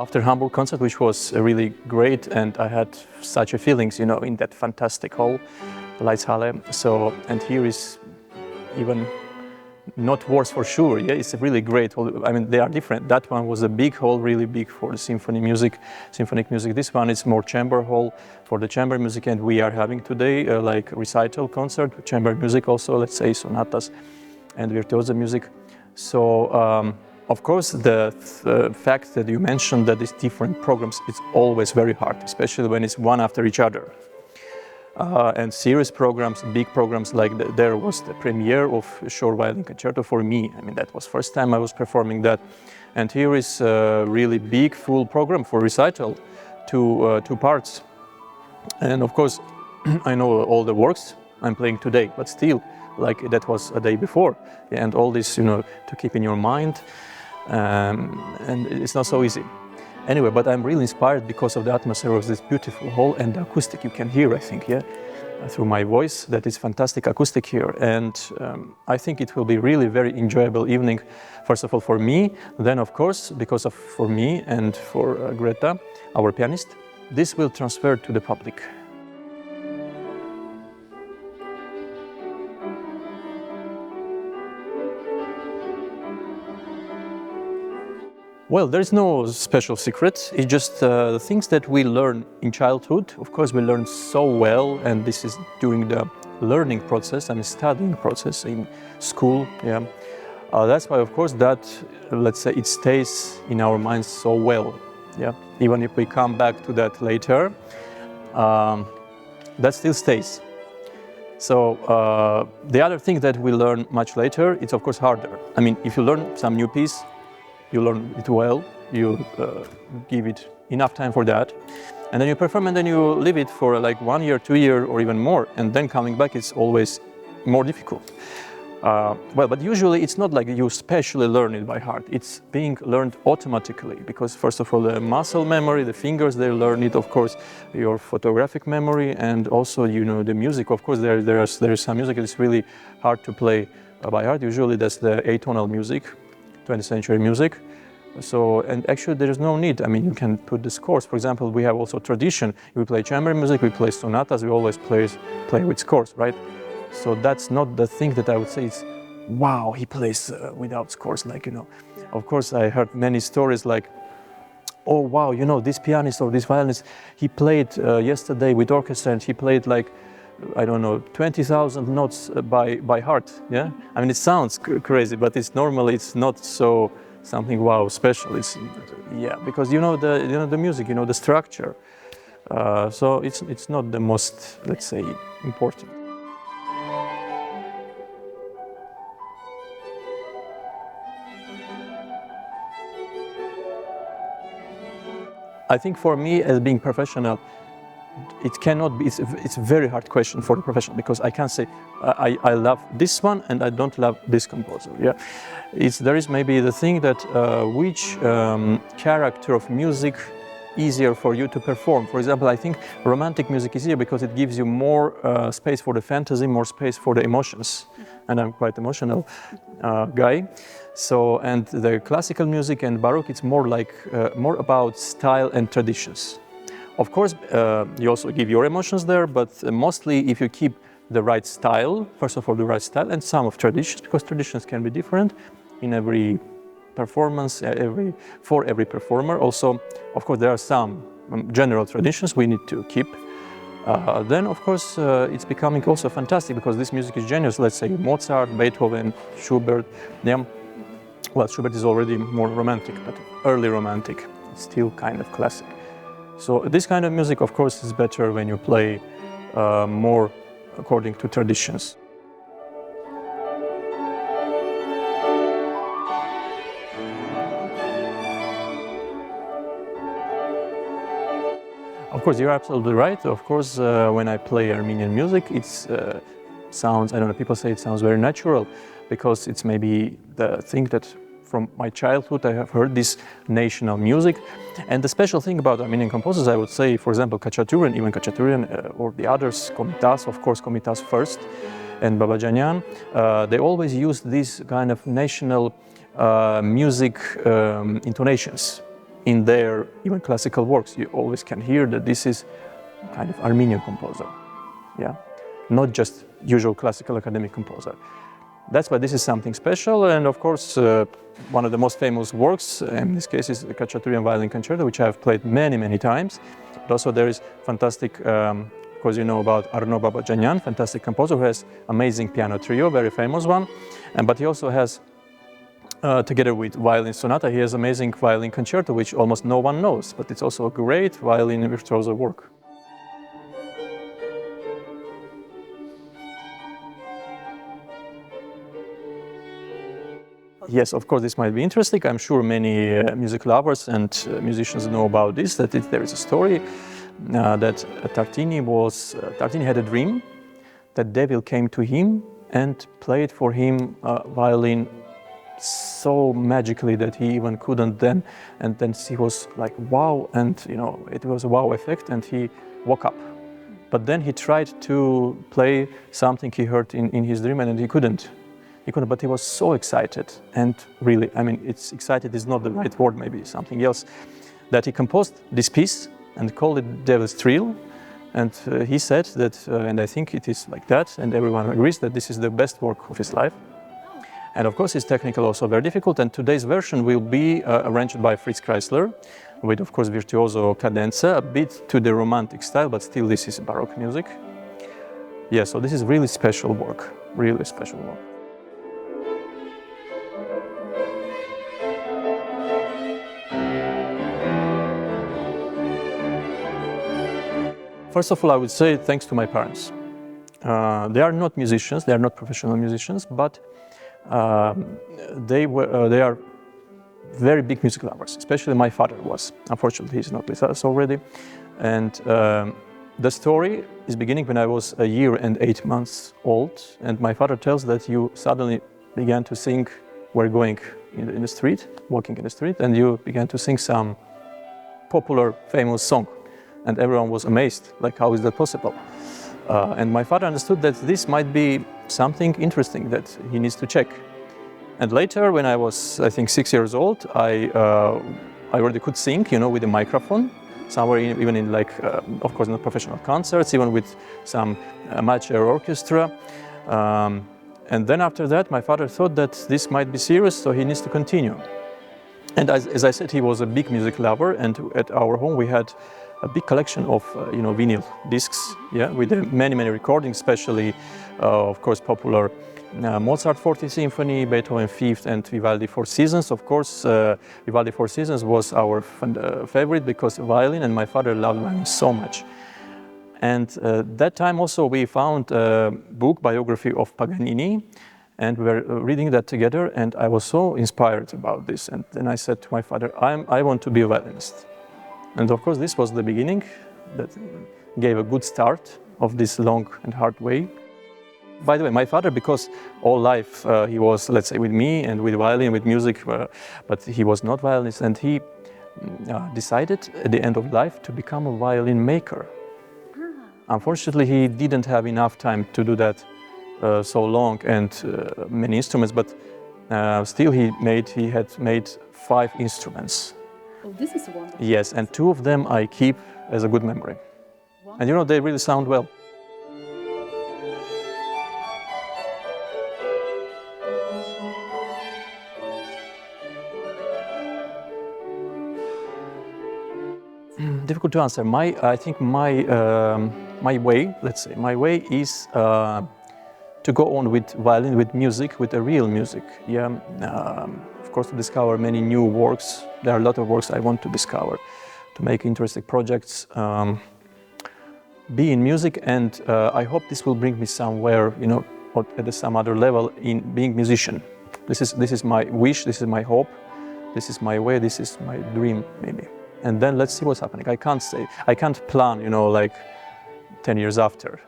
after Hamburg concert, which was really great, and I had such a feelings, you know, in that fantastic hall, Leitshalle. So, and here is even not worse for sure. Yeah, it's a really great hall. I mean, they are different. That one was a big hall, really big for the symphonic music. This one is more chamber hall for the chamber music, and we are having today like recital concert, chamber music also, let's say sonatas and virtuoso music. So, of course, the fact that you mentioned that these different programs, it's always very hard, especially when it's one after each other. And serious programs, big programs, like there was the premiere of Shore Violin Concerto for me. I mean, that was first time I was performing that. And here is a really big, full program for recital, two parts. And of course, I know all the works I'm playing today, but still, like that was a day before. And all this, you know, to keep in your mind. And it's not so easy. Anyway, but I'm really inspired because of the atmosphere of this beautiful hall and the acoustic you can hear, I think, yeah, through my voice. That is fantastic acoustic here. And I think it will be really very enjoyable evening, first of all for me, then of course, because of for me and for Greta, our pianist, this will transfer to the public. Well, there's no special secret. It's just the things that we learn in childhood. Of course, we learn so well, and this is during the learning process, I mean, studying process in school. Yeah, that's why, of course, that let's say it stays in our minds so well. Yeah, even if we come back to that later, that still stays. So the other thing that we learn much later, it's of course harder. I mean, if you learn some new piece, you learn it well, you give it enough time for that, and then you perform, and then you leave it for like 1 year, 2 years, or even more, and then coming back is always more difficult. Well, but usually it's not like you specially learn it by heart. It's being learned automatically, because first of all, the muscle memory, the fingers, they learn it, of course, your photographic memory, and also, you know, the music. Of course, there is some music that's really hard to play by heart. Usually that's the atonal music, 20th century music. So, and actually there is no need. I mean, you can put the scores. For example, we have also tradition. We play chamber music, we play sonatas, we always play with scores, right? So that's not the thing that I would say is, wow, he plays without scores, like, you know. Yeah. Of course, I heard many stories like, oh, wow, you know, this pianist or this violinist, he played yesterday with orchestra, and he played like, I don't know, 20,000 notes by heart, yeah? I mean, it sounds crazy, but it's normally, it's not so something wow special. It's, yeah, because you know the music, you know the structure. So it's not the most, let's say, important. I think for me, as being professional, it cannot be, it's a very hard question for the professional, because I can't say I love this one and I don't love this composer. Yeah, there is maybe the thing that which character of music easier for you to perform. For example, I think romantic music is easier because it gives you more space for the fantasy, more space for the emotions, and I'm quite emotional guy. So, and the classical music and Baroque, it's more like more about style and traditions. Of course, you also give your emotions there, but mostly if you keep the right style, first of all, the right style, and some of traditions, because traditions can be different in every performance, for every performer. Also, of course, there are some general traditions we need to keep. Then, of course, it's becoming also fantastic, because this music is genius. Let's say Mozart, Beethoven, Schubert. Yeah. Well, Schubert is already more romantic, but early romantic, still kind of classic. So this kind of music, of course, is better when you play more according to traditions. Of course, you're absolutely right. Of course, when I play Armenian music, it sounds, I don't know, people say it sounds very natural, because it's maybe the thing that from my childhood I have heard this national music. And the special thing about Armenian composers, I would say, for example, Khachaturian, even Khachaturian or the others, Komitas, of course, Komitas first, and Babajanyan, they always used these kind of national music intonations in their even classical works, you always can hear that this is kind of Armenian composer, yeah, not just usual classical academic composer. That's why this is something special, and of course, one of the most famous works in this case is the Khachaturian Violin Concerto, which I have played many times. But also there is fantastic, of course you know about Arnaud Babajanyan, fantastic composer who has amazing piano trio, very famous one, but he also has, together with violin sonata, he has amazing violin concerto, which almost no one knows, but it's also a great violin virtuoso work. Yes, of course, this might be interesting. I'm sure many music lovers and musicians know about this, that there is a story that Tartini had a dream that devil came to him and played for him violin so magically that he even couldn't then, and then he was like, wow, and you know, it was a wow effect, and he woke up. But then he tried to play something he heard in his dream, and he couldn't, but he was so excited, and really, I mean, it's excited is not the right word, maybe something else, that he composed this piece and called it Devil's Thrill, and he said that, and I think it is like that, and everyone agrees that this is the best work of his life. And of course, it's technically also very difficult, and today's version will be arranged by Fritz Kreisler, with, of course, virtuoso cadenza, a bit to the romantic style, but still this is Baroque music. Yeah, so this is really special work, really special work. First of all, I would say thanks to my parents. They are not musicians, they are not professional musicians, but they are very big music lovers, especially my father was. Unfortunately, he's not with us already. And the story is beginning when I was a year and 8 months old, and my father tells that you suddenly began to sing, we're going in the street, walking in the street, and you began to sing some popular, famous song. And everyone was amazed, like, how is that possible? And my father understood that this might be something interesting that he needs to check. And later, when I was, I think, 6 years old, I already could sing, you know, with a microphone, somewhere even in, like, of course, not professional concerts, even with some amateur orchestra. And then after that, my father thought that this might be serious, so he needs to continue. And as I said, he was a big music lover, and at our home we had a big collection of you know, vinyl discs, yeah, with many recordings, especially of course popular Mozart 40th Symphony, Beethoven 5th, and Vivaldi 4 Seasons. Of course, Vivaldi 4 Seasons was our favorite because violin, and my father loved violin so much. And that time also we found a book, biography of Paganini, and we were reading that together, and I was so inspired about this. And then I said to my father, I want to be a violinist. And of course, this was the beginning that gave a good start of this long and hard way. By the way, my father, because all life he was, let's say, with me and with violin, with music, but he was not violinist, and he decided at the end of life to become a violin maker. Unfortunately, he didn't have enough time to do that so long and many instruments, but still he had made 5 instruments. Oh, this is wonderful. Yes, and 2 of them I keep as a good memory. Wonderful. And you know, they really sound well. Difficult to answer. I think my way, let's say, my way is to go on with violin, with music, with a real music. Yeah, of course, to discover many new works. There are a lot of works I want to discover, to make interesting projects, be in music, and I hope this will bring me somewhere, you know, at some other level in being musician. This is my wish. This is my hope. This is my way. This is my dream, maybe. And then let's see what's happening. I can't say. I can't plan, you know, like 10 years after.